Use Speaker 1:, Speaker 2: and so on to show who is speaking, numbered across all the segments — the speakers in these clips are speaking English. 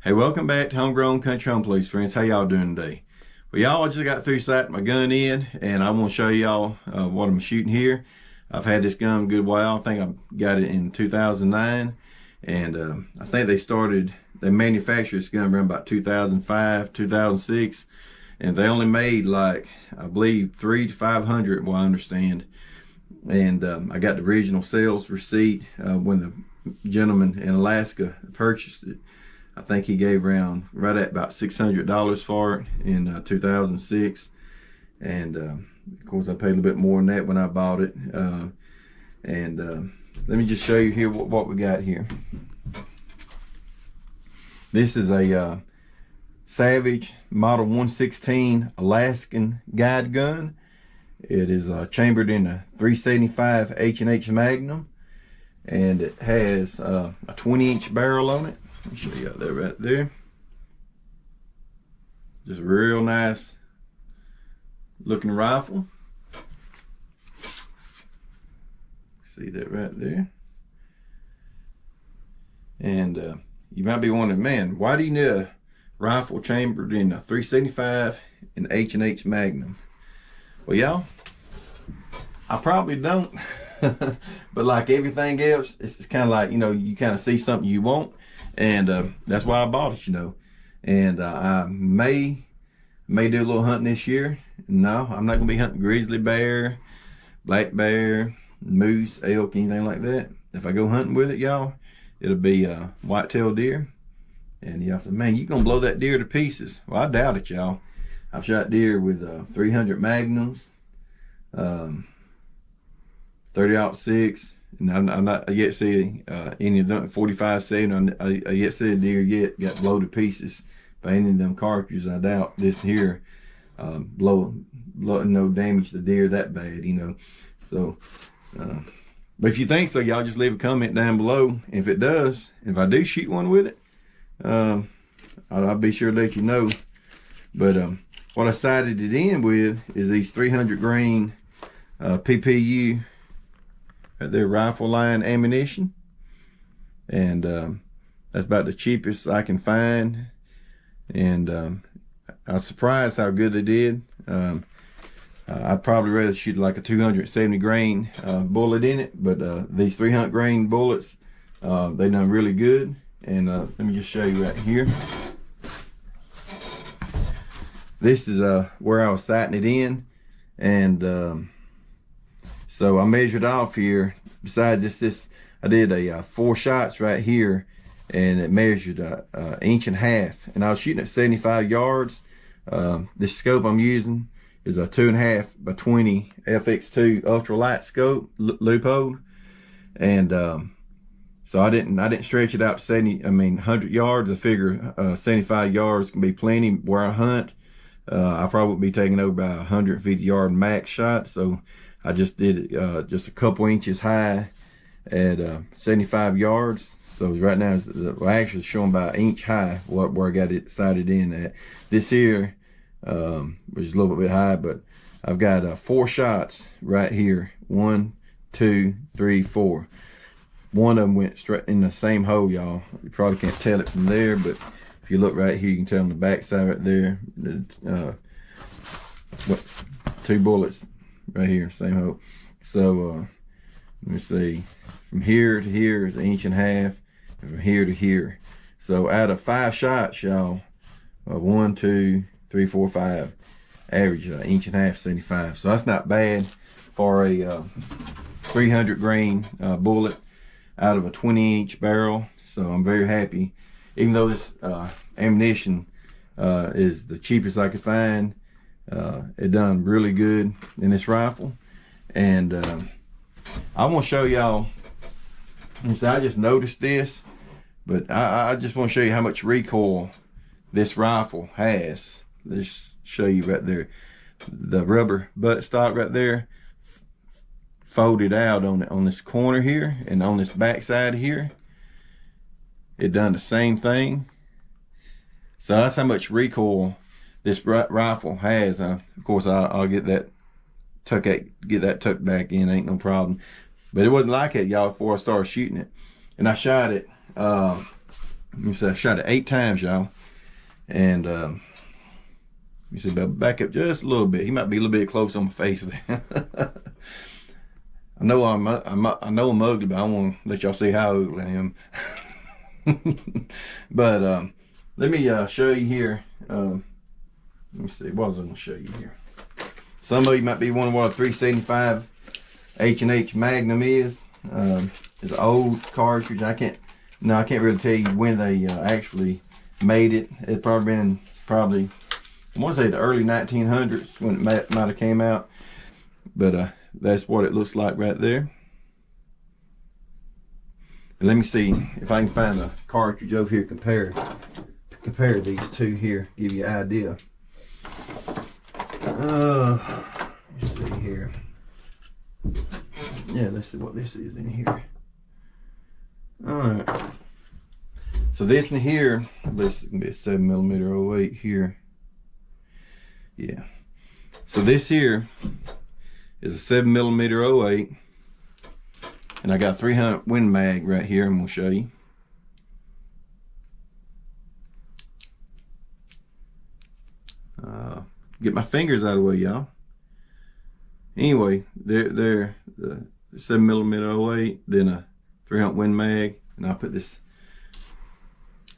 Speaker 1: Hey, welcome back to Homegrown Country Home Police, friends. How y'all doing today? Well, y'all, I just got through sighting my gun in, and I want to show y'all what I'm shooting here. I've had this gun a good while. I think I got it in 2009, and I think they manufactured this gun around about 2005, 2006, and they only made like, I believe, 300 to 500, what I understand. And I got the original sales receipt when the gentleman in Alaska purchased it. I think he gave right at about $600 for it in 2006. And of course I paid a little bit more than that when I bought it. Let me just show you here what we got here. This is a Savage Model 116 Alaskan guide gun. It is chambered in a 375 H&H Magnum, and it has a 20-inch barrel on it. Let me show you that right there. Just a real nice looking rifle. See that right there. And you might be wondering, man, why do you need a rifle chambered in a 375 and H&H Magnum? Well, y'all, I probably don't. But like everything else, it's kind of like, you kind of see something you want, and that's why I bought it, And I may do a little hunting this year. No, I'm not gonna be hunting grizzly bear, black bear, moose, elk, anything like that. If I go hunting with it, y'all, it'll be white-tailed deer. And y'all say, man, you gonna blow that deer to pieces? Well, I doubt it, y'all. I've shot deer with 300 Magnums, 30-06, and I'm not yet see any of them 45-7. I yet see a deer yet got blown to pieces by any of them cartridges. I doubt this here blow no damage to deer that bad, So, but if you think so, y'all just leave a comment down below. If it does, if I do shoot one with it, I'll be sure to let you know. But what I sighted it in with is these 300 grain PPU right there, rifle line ammunition, and that's about the cheapest I can find. And I was surprised how good they did. I'd probably rather shoot like a 270 grain bullet in it, but these 300 grain bullets, they done really good. And let me just show you right here. This is where I was sighting it in, and so I measured off here. Besides this, I did a 4 shots right here, and it measured an inch and a half. And I was shooting at 75 yards. This scope I'm using is a 2.5 by 20 FX2 ultralight scope, loophole. And so I didn't stretch it out to 100 yards. I figure 75 yards can be plenty where I hunt. I probably would be taking over about 150 yard max shot. So I just did it just a couple inches high at 75 yards. So right now it's actually showing about an inch high where I got it sighted in at. This here was a little bit high, but I've got 4 shots right here. 1, 2, 3, 4. One of them went straight in the same hole, y'all. You probably can't tell it from there, but if you look right here, you can tell on the back side right there. 2 bullets right here, same hole. So let me see, from here to here is 1.5 inches, and from here to here. So out of 5 shots, y'all, 1, 2, 3, 4, 5, average 1.5 inches, 75. So that's not bad for a 300 grain bullet out of a 20-inch barrel. So I'm very happy. Even though this ammunition is the cheapest I could find, it done really good in this rifle. And I want to show y'all, so I just noticed this, but I just want to show you how much recoil this rifle has. Let's show you right there. The rubber buttstock right there folded out on this corner here, and on this back side here, it done the same thing. So that's how much recoil this rifle has. Of course, I'll get that tucked back in, ain't no problem. But it wasn't like it, y'all, before I started shooting it. And I shot it Let me say I shot it 8 times, y'all. And you see, back up just a little bit. He might be a little bit close on my face there. I know I'm ugly, but I want to let y'all see how ugly I am. But let me show you here. Let me see, what was I going to show you here? Some of you might be wondering what a 375 H&H Magnum is. It's an old cartridge. I can't really tell you when they actually made it. It's probably been, I want to say the early 1900s when it might have came out. But that's what it looks like right there. And let me see if I can find a cartridge over here, compare these two here, give you an idea. Let's see here. Yeah, let's see what this is in here. Alright. So this in here, this can be a 7mm 08 here. Yeah. So this here is a 7mm 08. And I got 300 Win Mag right here. I'm going to show you. Get my fingers out of the way, y'all. Anyway, they're the 7mm 08, then a 300 Win Mag, and I'll put this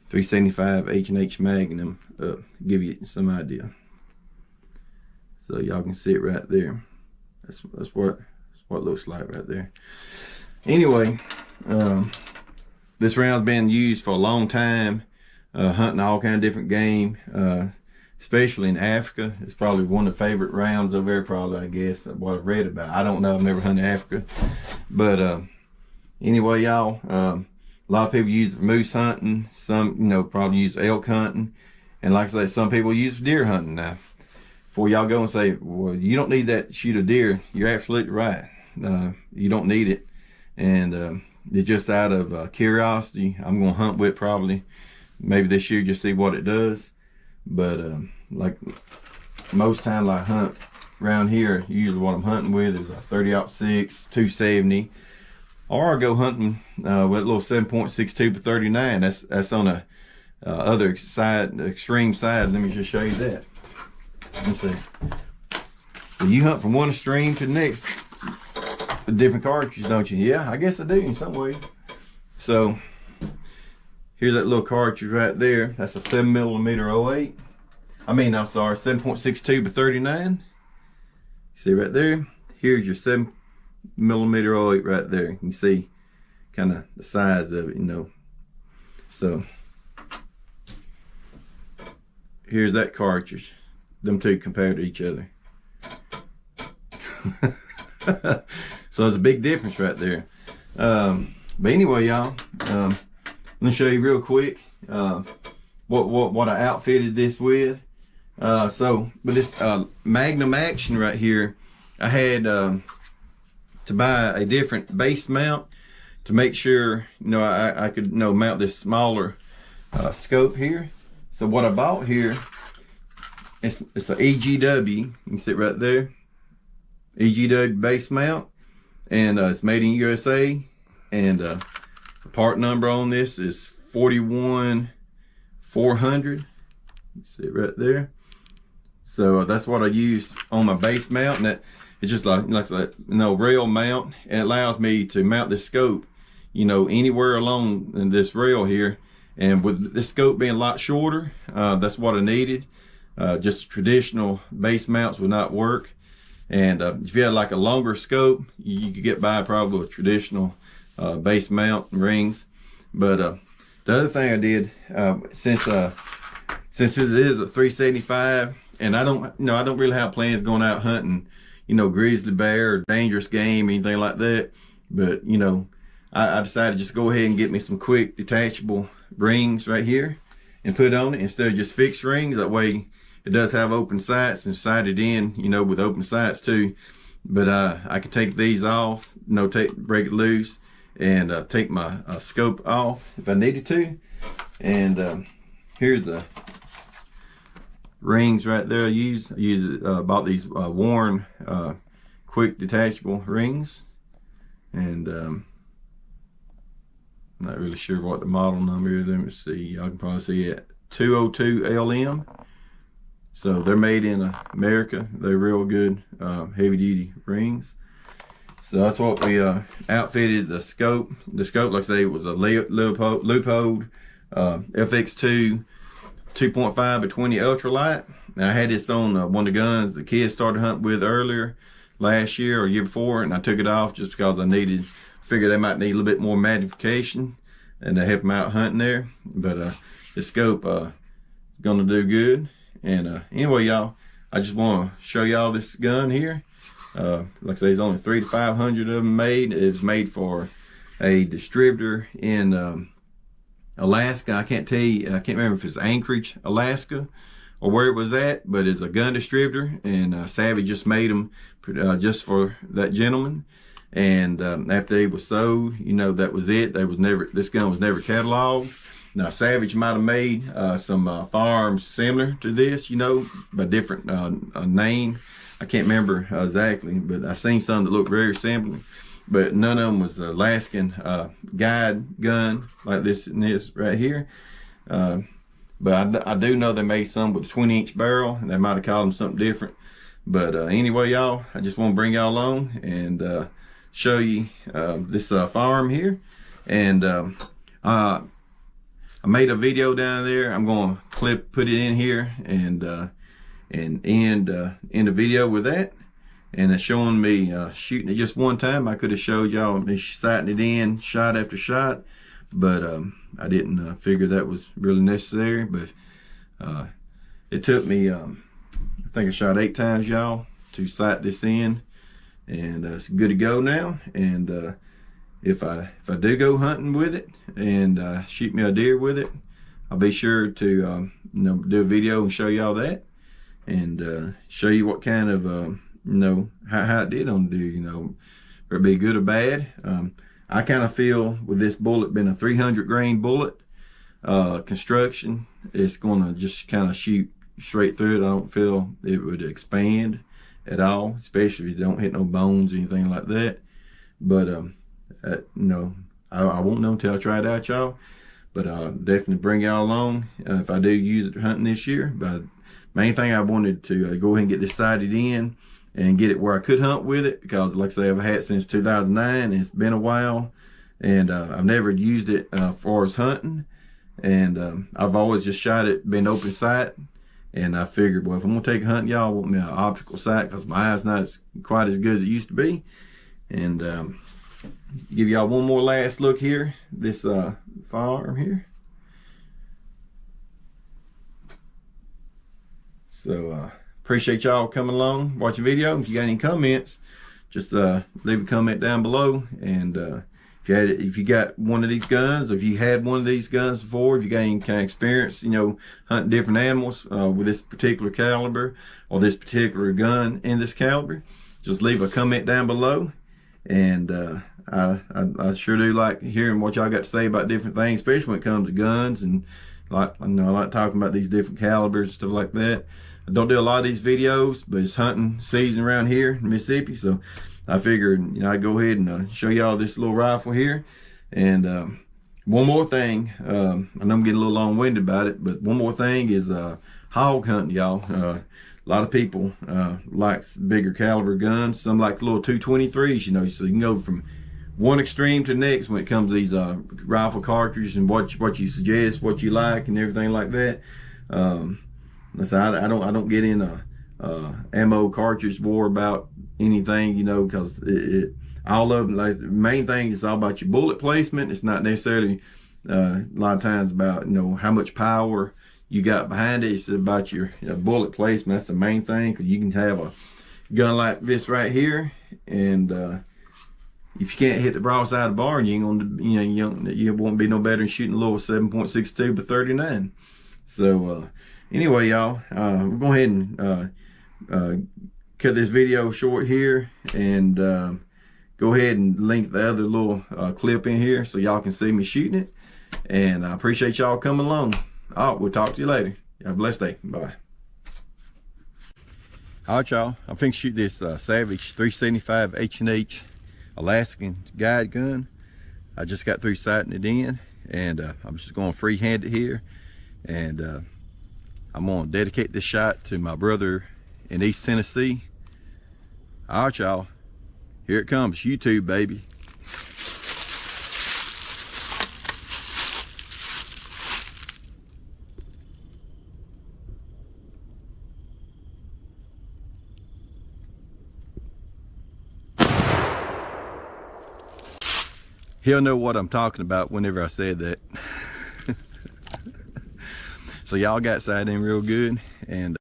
Speaker 1: 375 H&H Magnum up, give you some idea. So y'all can see it right there. That's what it looks like right there. Anyway, this round's been used for a long time, hunting all kind of different game, especially in Africa. It's probably one of the favorite rounds over there, probably, I guess, what I've read about. I don't know, I've never hunted Africa. But anyway, y'all, a lot of people use it for moose hunting. Some, probably use elk hunting. And like I say, some people use deer hunting. Now, before y'all go and say, well, you don't need that to shoot a deer, you're absolutely right. You don't need it. And it's just out of curiosity. I'm going to hunt with it probably maybe this year, just see what it does. But like most times I hunt around here, usually what I'm hunting with is a 30-06, 270, or I go hunting with a little 7.62 by 39. That's on a other side, the extreme side. Let me just show you that. Let's see. So you hunt from one extreme to the next with different cartridges, don't you? Yeah, I guess I do in some ways. So here's that little cartridge right there. That's a 7mm 08. I'm sorry, 7.62 by 39. See right there? Here's your 7mm 08 right there. You can see kind of the size of it, So here's that cartridge. Them two compared to each other. So there's a big difference right there. But anyway, y'all, let me show you real quick what I outfitted this with. So with this Magnum Action right here, I had to buy a different base mount to make sure I could mount this smaller scope here. So what I bought here, it's a EGW. You can see it right there, EGW base mount, and it's made in USA. And the part number on this is 41400. You see it right there. So that's what I use on my base mount, and it's just like a rail mount, and it allows me to mount this scope, anywhere along in this rail here. And with this scope being a lot shorter, that's what I needed. Just traditional base mounts would not work. And if you had like a longer scope, you could get by probably with traditional base mount rings. But the other thing I did, since this is a 375, and I don't really have plans going out hunting, grizzly bear or dangerous game, anything like that. But I decided to just go ahead and get me some quick detachable rings right here and put on it instead of just fixed rings. That way it does have open sights and sighted in, with open sights too. But I can take these off, break it loose, and take my scope off if I needed to. And here's the rings right there I bought these Warren quick detachable rings. And I'm not really sure what the model number is. Let me see. Y'all can probably see it. 202 LM. So they're made in America. They're real good heavy duty rings. So that's what we outfitted the scope. The scope, like I say, was a Leupold FX2 2.5 by 20 ultralight. Now I had this on one of the guns the kids started hunting with earlier last year or year before, and I took it off just because I figured they might need a little bit more magnification and to help them out hunting there. But the scope is gonna do good. And anyway, y'all, I just want to show y'all this gun here. Like I say, there's only 300 to 500 of them made. It's made for a distributor in Alaska. I can't tell you, I can't remember if it's Anchorage, Alaska, or where it was at, but it's a gun distributor, and Savvy just made them just for that gentleman. And after they was sold, you know, that was it. This gun was never cataloged. Now Savage might have made some firearms similar to this, you know, by different name. I can't remember exactly, but I've seen some that look very similar. But none of them was Alaskan guide gun like this and this right here. But I do know they made some with a 20-inch barrel, and they might have called them something different. But anyway, y'all, I just want to bring y'all along and show you this firearm here. And I made a video down there. I'm going to put it in here and end the video with that. And it's showing me shooting it just one time. I could have showed y'all me sighting it in shot after shot, but I didn't figure that was really necessary. But it took me, I think I shot 8 times, y'all, to sight this in, and it's good to go now. And if I do go hunting with it and shoot me a deer with it, I'll be sure to you know, do a video and show y'all that, and show you what kind of you know, how it did on the deer, you know, whether it be good or bad. I kind of feel with this bullet being a 300 grain bullet construction, it's going to just kind of shoot straight through it. I don't feel it would expand at all, especially if you don't hit no bones or anything like that. But you know, I won't know until I try it out, y'all. But I'll definitely bring y'all along if I do use it hunting this year. But main thing, I wanted to go ahead and get this sighted in and get it where I could hunt with it, because like I say, I've had it since 2009. It's been a while, and I've never used it for as hunting. And I've always just shot it, been open sight. And I figured, well, if I'm gonna take a hunt, y'all want me an optical sight, because my eye's not quite as good as it used to be. And give y'all one more last look here. This firearm here. So appreciate y'all coming along, watching the video. If you got any comments, just leave a comment down below. And if you got one of these guns, or if you had one of these guns before, if you got any kind of experience, you know, hunting different animals with this particular caliber or this particular gun in this caliber, just leave a comment down below. And I sure do like hearing what y'all got to say about different things, especially when it comes to guns. And like, you know, I like talking about these different calibers and stuff like that. I don't do a lot of these videos, but it's hunting season around here in Mississippi, so I figured, you know, I'd go ahead and show y'all this little rifle here. And one more thing, I know I'm getting a little long-winded about it, but one more thing is hog hunting, y'all. A lot of people likes bigger caliber guns. Some like little 223s, you know, so you can go from one extreme to the next when it comes to these rifle cartridges and what you suggest, what you like, and everything like that. So I don't get in a ammo cartridge war about anything, you know, because all of them, like, the main thing is all about your bullet placement. It's not necessarily a lot of times about, you know, how much power you got behind it. It's about your bullet placement. That's the main thing, because you can have a gun like this right here, and if you can't hit the broadside of the barn, you ain't gonna, you won't be no better than shooting a little 7.62 by 39. So anyway, y'all, we'll go ahead and cut this video short here, and go ahead and link the other little clip in here so y'all can see me shooting it. And I appreciate y'all coming along. All right, we'll talk to you later. Have a blessed day. Bye. All right, y'all, I'm finna shoot this Savage 375 H&H Alaskan guide gun. I just got through sighting it in, and I'm just going to freehand it here, and I'm going to dedicate this shot to my brother in East Tennessee. All right, y'all, here it comes. YouTube, baby. He'll know what I'm talking about whenever I said that. So y'all got sighted in real good, and